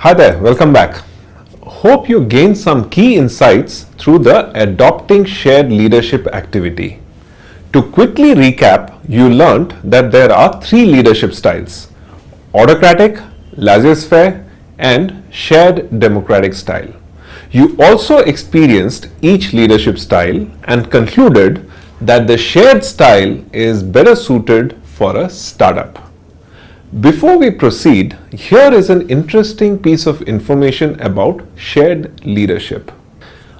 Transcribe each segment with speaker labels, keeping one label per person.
Speaker 1: Hi there, welcome back. Hope you gained some key insights through the Adopting Shared Leadership activity. To quickly recap, you learned that there are three leadership styles: autocratic, laissez-faire, and shared democratic style. You also experienced each leadership style and concluded that the shared style is better suited for a startup. Before we proceed, here is an interesting piece of information about shared leadership.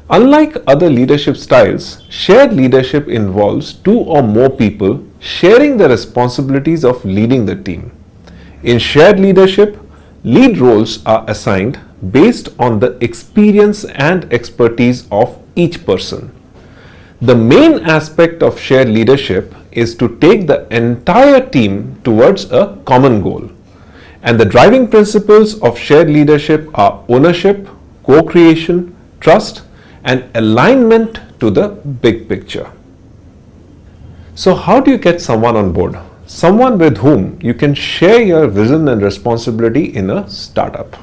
Speaker 1: Unlike other leadership styles, shared leadership involves two or more people sharing the responsibilities of leading the team. In shared leadership, lead roles are assigned based on the experience and expertise of each person. The main aspect of shared leadership is to take the entire team towards a common goal. And the driving principles of shared leadership are ownership, co-creation, trust, and alignment to the big picture. So how do you get someone on board? Someone with whom you can share your vision and responsibility in a startup.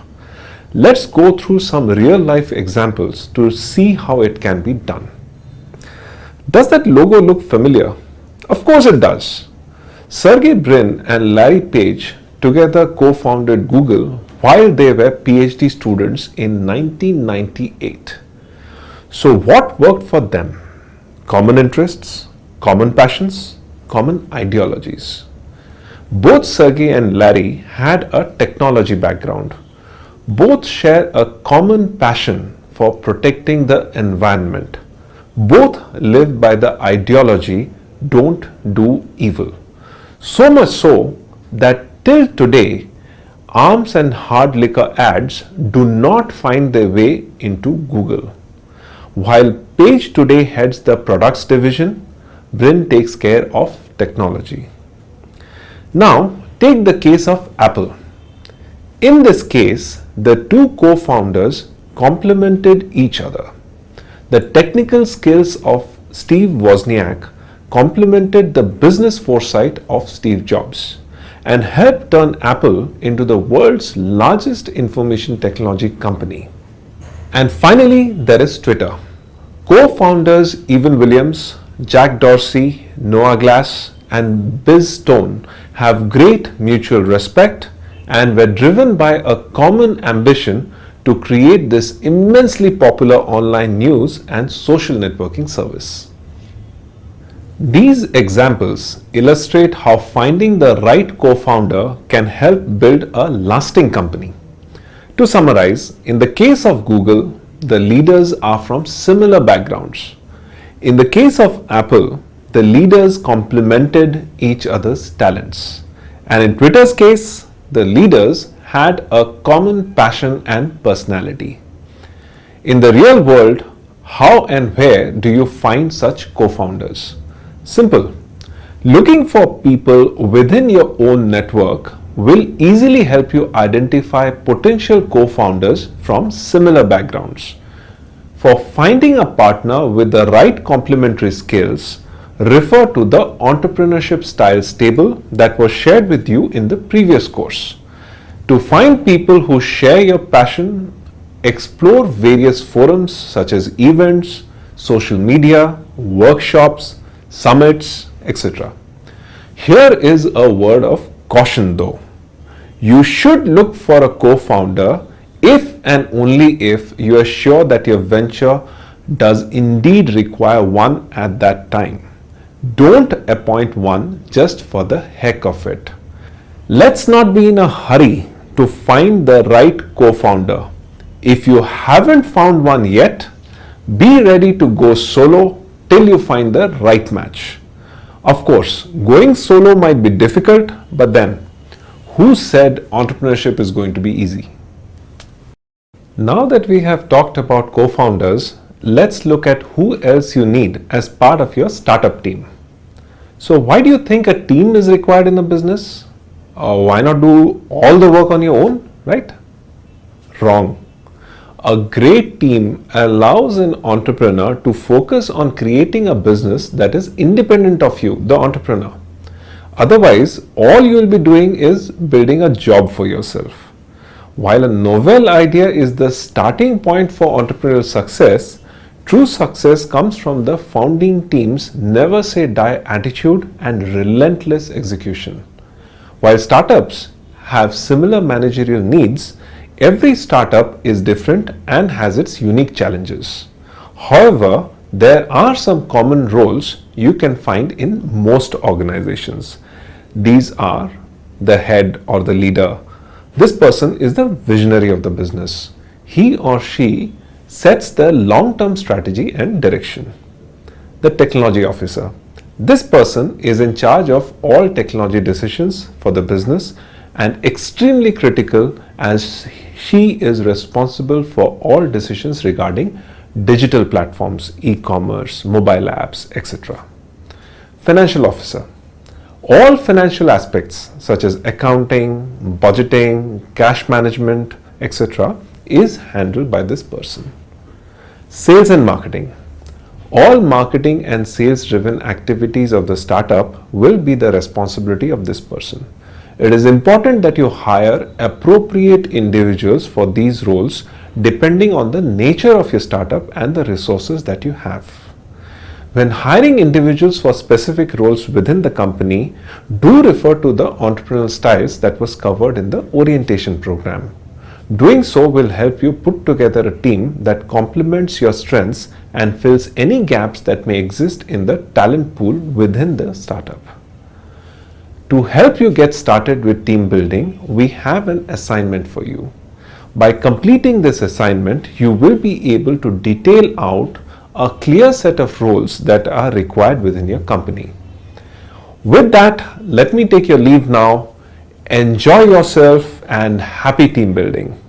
Speaker 1: Let's go through some real life examples to see how it can be done. Does that logo look familiar? Of course it does. Sergey Brin and Larry Page together co-founded Google while they were PhD students in 1998. So what worked for them? Common interests, common passions, common ideologies. Both Sergey and Larry had a technology background. Both share a common passion for protecting the environment. Both live by the ideology, don't do evil. So much so that till today, arms and hard liquor ads do not find their way into Google. While Page today heads the products division, Brin takes care of technology. Now, take the case of Apple. In this case, the two co-founders complemented each other. The technical skills of Steve Wozniak complemented the business foresight of Steve Jobs and helped turn Apple into the world's largest information technology company. And finally, there is Twitter. Co-founders Evan Williams, Jack Dorsey, Noah Glass, and Biz Stone have great mutual respect and were driven by a common ambition to create this immensely popular online news and social networking service. These examples illustrate how finding the right co-founder can help build a lasting company. To summarize, in the case of Google, the leaders are from similar backgrounds. In the case of Apple, the leaders complemented each other's talents. And in Twitter's case, the leaders had a common passion and personality. In the real world, how and where do you find such co-founders? Simple. Looking for people within your own network will easily help you identify potential co-founders from similar backgrounds. For finding a partner with the right complementary skills, refer to the entrepreneurship styles table that was shared with you in the previous course. To find people who share your passion, explore various forums such as events, social media, workshops, summits, etc. Here is a word of caution though. You should look for a co-founder if and only if you are sure that your venture does indeed require one at that time. Don't appoint one just for the heck of it. Let's not be in a hurry to find the right co-founder. If you haven't found one yet, be ready to go solo till you find the right match. Of course, going solo might be difficult, but then, who said entrepreneurship is going to be easy? Now that we have talked about co-founders, let's look at who else you need as part of your startup team. So why do you think a team is required in a business? Why not do all the work on your own, right? Wrong. A great team allows an entrepreneur to focus on creating a business that is independent of you, the entrepreneur. Otherwise, all you will be doing is building a job for yourself. While a novel idea is the starting point for entrepreneurial success, true success comes from the founding team's never say die attitude and relentless execution. While startups have similar managerial needs, every startup is different and has its unique challenges. However, there are some common roles you can find in most organizations. These are the head or the leader. This person is the visionary of the business. He or she sets the long-term strategy and direction. The technology officer. This person is in charge of all technology decisions for the business and extremely critical as she is responsible for all decisions regarding digital platforms, e-commerce, mobile apps, etc. Financial officer. All financial aspects such as accounting, budgeting, cash management, etc. is handled by this person. Sales and marketing. All marketing and sales driven activities of the startup will be the responsibility of this person. It is important that you hire appropriate individuals for these roles depending on the nature of your startup and the resources that you have. When hiring individuals for specific roles within the company, do refer to the entrepreneurial styles that was covered in the orientation program. Doing so will help you put together a team that complements your strengths and fills any gaps that may exist in the talent pool within the startup. To help you get started with team building, we have an assignment for you. By completing this assignment, you will be able to detail out a clear set of roles that are required within your company. With that, let me take your leave now. Enjoy yourself and happy team building.